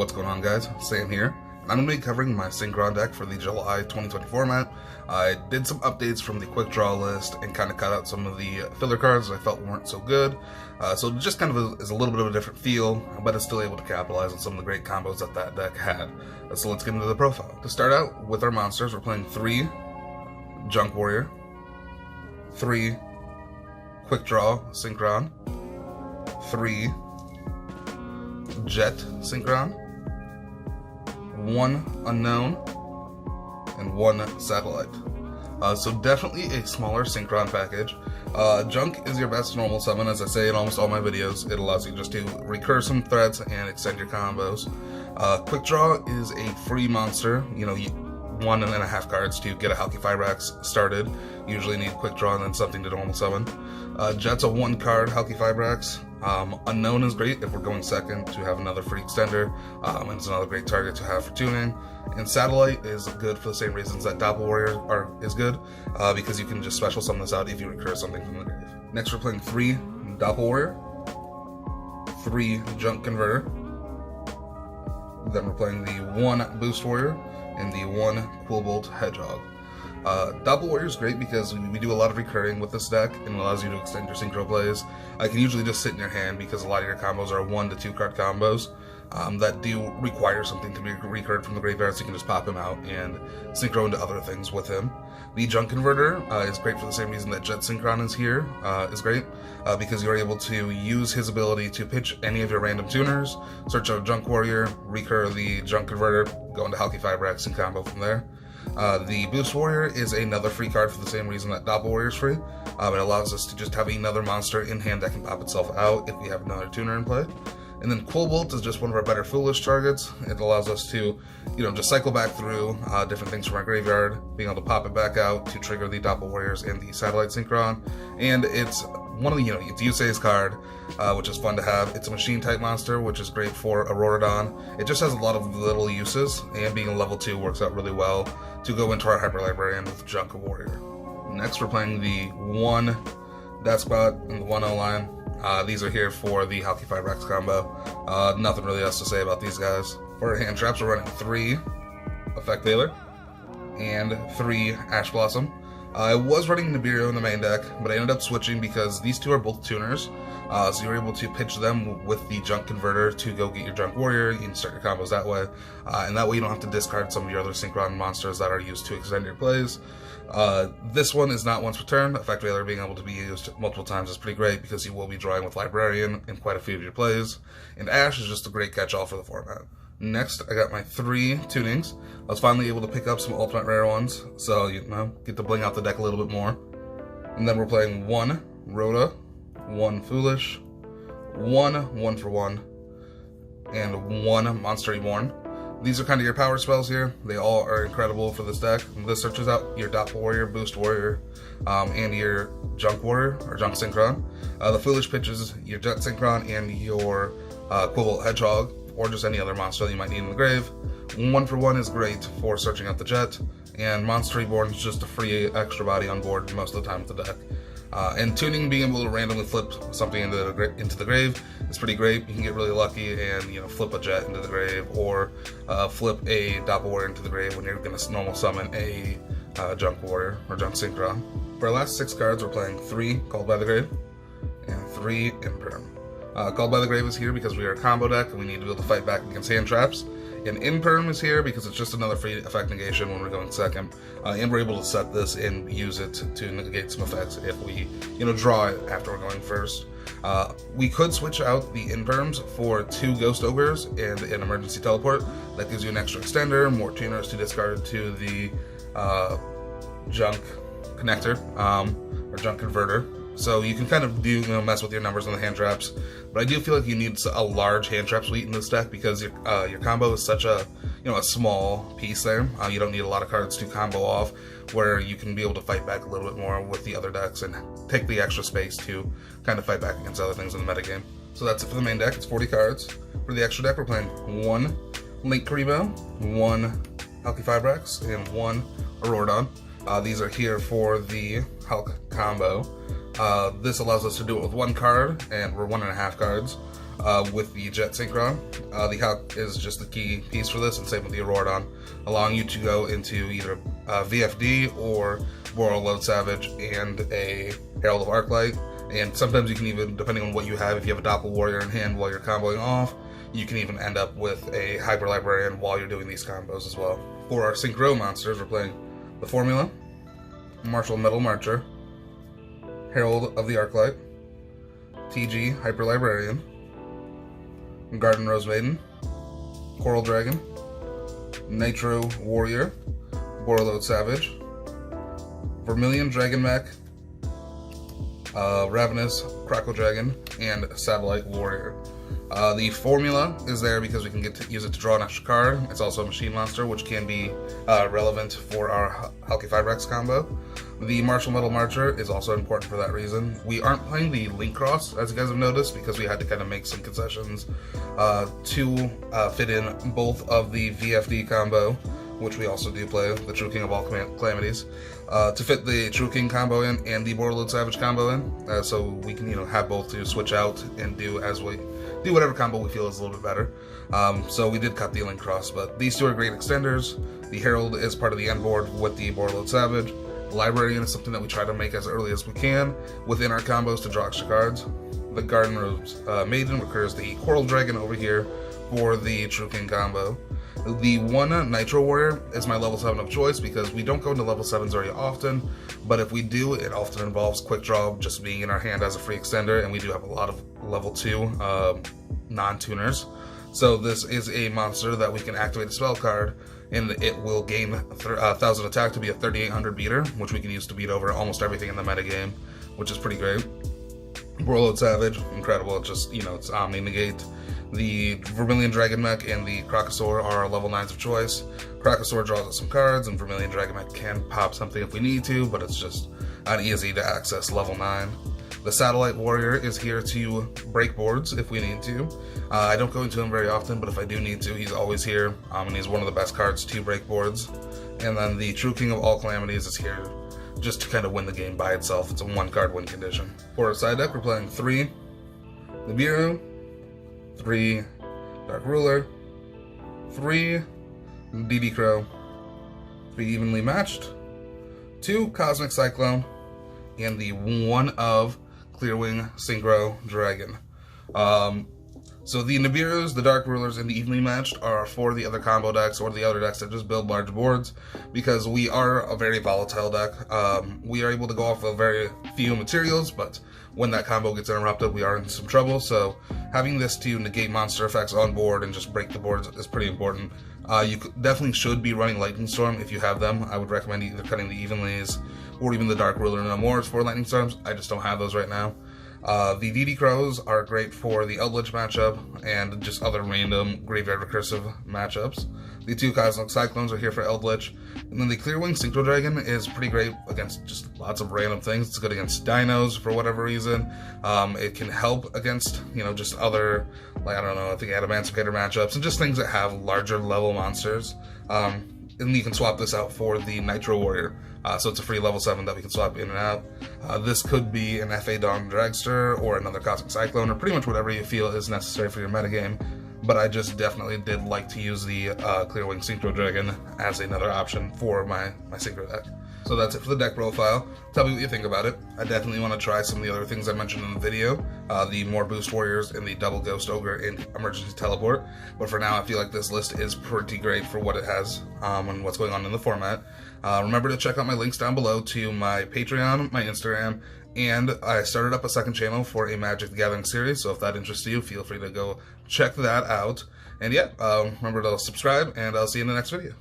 What's going on, guys? Sam here, and I'm going to be covering my Synchro deck for the July 2020 format. I did some updates from the quick draw list and kind of cut out some of the filler cards that I felt weren't so good. So it just kind of is a little bit of a different feel, but it's still able to capitalize on some of the great combos that deck had. So let's get into the profile. To start out with our monsters, we're playing 3 Junk Warrior, 3 Quick Draw Synchron, 3 Jet Synchron, 1 Unknown, and 1 Satellite. So definitely a smaller Synchron package. Junk is your best normal summon, as I say in almost all my videos. It allows you just to recur some threats and extend your combos. Quick Draw is a free monster. You know, 1.5 cards to get a Halki Fibrax started. Usually need Quick Draw and then something to normal summon. Jet's a 1 card Halki Fibrax. Unknown is great if we're going second to have another free extender, and it's another great target to have for tuning. And Satellite is good for the same reasons that Doppel Warrior is good, because you can just special summon this out if you recur something from the grave. Next we're playing 3 Doppel Warrior, 3 Junk Converter, then we're playing the 1 Boost Warrior, and the 1 Quillbolt Hedgehog. Doppel Warrior is great because we do a lot of recurring with this deck, and it allows you to extend your Synchro plays. I can usually just sit in your hand because a lot of your combos are 1 to 2 card combos that do require something to be recurred from the graveyard, so you can just pop him out and Synchro into other things with him. The Junk Converter is great for the same reason that Jet Synchron is here, is great, because you're able to use his ability to pitch any of your random tuners, search out Junk Warrior, recur the Junk Converter, go into Halki Fibrax and combo from there. The Boost Warrior is another free card for the same reason that Doppel Warrior is free. It allows us to just have another monster in hand that can pop itself out if we have another tuner in play. And then Quillbolt is just one of our better foolish targets. It allows us to, just cycle back through different things from our graveyard, being able to pop it back out to trigger the Doppel Warriors and the Satellite Synchron. And it's one of the, it's Yusei's card, which is fun to have. It's a machine type monster, which is great for Auroradon. It just has a lot of little uses, and being a level 2 works out really well to go into our Hyper Librarian with Junk Warrior. Next, we're playing the 1 Death Spot and the 1 O-Line. These are here for the Halki Fibrax combo. Nothing really else to say about these guys. For our hand traps, we're running 3 Effect Veiler and 3 Ash Blossom. I was running Nibiru in the main deck, but I ended up switching because these two are both tuners, so you're able to pitch them with the Junk Converter to go get your Junk Warrior. You can start your combos that way, and that way you don't have to discard some of your other Synchron monsters that are used to extend your plays. This one is not once per turn. Effect Veiler being able to be used multiple times is pretty great because you will be drawing with Librarian in quite a few of your plays, and Ash is just a great catch-all for the format. Next, I got my 3 tunings. I was finally able to pick up some ultimate rare ones, so, get to bling out the deck a little bit more. And then we're playing 1 Rhoda, 1 Foolish, 1 for 1, and 1 Monster Reborn. These are kind of your power spells here. They all are incredible for this deck. This searches out your Doppel Warrior, Boost Warrior, and your Junk Warrior, or Junk Synchron. The Foolish pitches your Jet Synchron and your Quillbolt Hedgehog, or just any other monster that you might need in the grave. 1 for 1 is great for searching out the Jet, and Monster Reborn is just a free extra body on board most of the time with the deck. And tuning, being able to randomly flip something into the grave is pretty great. You can get really lucky and flip a Jet into the grave, or flip a Doppel Warrior into the grave when you're going to normal summon a Junk Warrior or Junk Synchron. For our last 6 cards, we're playing 3 Called by the Grave and 3 Imperm. Called by the Grave is here because we are a combo deck and we need to be able to fight back against hand traps. And Imperm is here because it's just another free effect negation when we're going second. And we're able to set this and use it to negate some effects if we, draw it after we're going first. We could switch out the Imperms for 2 Ghost Ogres and an Emergency Teleport. That gives you an extra extender, more tuners to discard to the Junk Connector, or Junk Converter. So you can kind of do, mess with your numbers on the hand traps, but I do feel like you need a large hand trap suite in this deck because your combo is such a, a small piece there. You don't need a lot of cards to combo off, where you can be able to fight back a little bit more with the other decks and take the extra space to kind of fight back against other things in the metagame. So that's it for the main deck. It's 40 cards. For the extra deck, we're playing 1 Link Karibo, 1 Halki Fibrax, and 1 Auroradon. These are here for the Hulk combo. This allows us to do it with 1 card, and we're 1.5 cards. With the Jet Synchro. The Hulk is just the key piece for this, and same with the Auroradon, allowing you to go into either VFD or Boral Load Savage and a Herald of Arclight. And sometimes you can even, depending on what you have, if you have a Doppel Warrior in hand while you're comboing off, you can even end up with a Hyper Librarian while you're doing these combos as well. For our Synchro monsters, we're playing the Formula, Martial Metal Marcher, Herald of the Arclight, TG Hyper Librarian, Garden Rose Maiden, Coral Dragon, Nitro Warrior, Borreload Savage, Vermilion Dragon Mech, Ravenous Crackle Dragon, and Satellite Warrior. The formula is there because we can use it to draw an extra card. It's also a machine monster, which can be relevant for our Hulky Fibrax combo. The Martial Metal Marcher is also important for that reason. We aren't playing the Link Cross, as you guys have noticed, because we had to kind of make some concessions to fit in both of the VFD combo, which we also do play, the True King of all Calamities, to fit the True King combo in and the Borderload Savage combo in, so we can have both to switch out and do whatever combo we feel is a little bit better. So we did cut the Link Cross, but these two are great extenders. The Herald is part of the end board with the Borderload Savage. The Librarian is something that we try to make as early as we can within our combos to draw extra cards. The Garden Rose Maiden recurs the Coral Dragon over here for the True King combo. The 1 Nitro Warrior is my level 7 of choice because we don't go into level 7s very often, but if we do, it often involves Quick Draw just being in our hand as a free extender, and we do have a lot of level 2 non-tuners. So this is a monster that we can activate a spell card, and it will gain 1,000 attack to be a 3,800 beater, which we can use to beat over almost everything in the metagame, which is pretty great. Borreload Savage, incredible, it's just, it's Omni-Negate. The Vermilion Dragon Mech and the Crocosaur are our level 9s of choice. Crocosaur draws us some cards, and Vermilion Dragon Mech can pop something if we need to, but it's just uneasy to access level 9. The Satellite Warrior is here to break boards if we need to. I don't go into him very often, but if I do need to, he's always here, and he's one of the best cards to break boards. And then the True King of all Calamities is here just to kind of win the game by itself. It's a 1-card win condition. For our side deck, we're playing 3 Nibiru, 3 Dark Ruler, 3 DD Crow, 3 Evenly Matched, 2 Cosmic Cyclone, and the 1 of Clearwing Synchro Dragon. So the Nibirus, the Dark Rulers, and the Evenly Matched are for the other combo decks or the other decks that just build large boards, because we are a very volatile deck. We are able to go off of very few materials, but when that combo gets interrupted, we are in some trouble. So having this to negate monster effects on board and just break the boards is pretty important. You definitely should be running Lightning Storm if you have them. I would recommend either cutting the Evenlies or even the Dark Ruler No Mores for Lightning Storms. I just don't have those right now. The DD Crows are great for the Eldritch matchup and just other random Graveyard Recursive matchups. The 2 Cosmic Cyclones are here for Eldritch. And then the Clearwing Synchro Dragon is pretty great against just lots of random things. It's good against dinos for whatever reason. It can help against, just other, I think Adamancipator matchups and just things that have larger level monsters. And you can swap this out for the Nitro Warrior. So it's a free level 7 that we can swap in and out. This could be an FA Dawn Dragster or another Cosmic Cyclone, or pretty much whatever you feel is necessary for your metagame. But I just definitely did like to use the Clearwing Synchro Dragon as another option for my Synchro deck. So that's it for the deck profile. Tell me what you think about it. I definitely want to try some of the other things I mentioned in the video, the more Boost Warriors and the Double Ghost Ogre and Emergency Teleport. But for now, I feel like this list is pretty great for what it has and what's going on in the format. Remember to check out my links down below to my Patreon, my Instagram, and I started up a second channel for a Magic the Gathering series, so if that interests you, feel free to go check that out. And yeah, remember to subscribe, and I'll see you in the next video.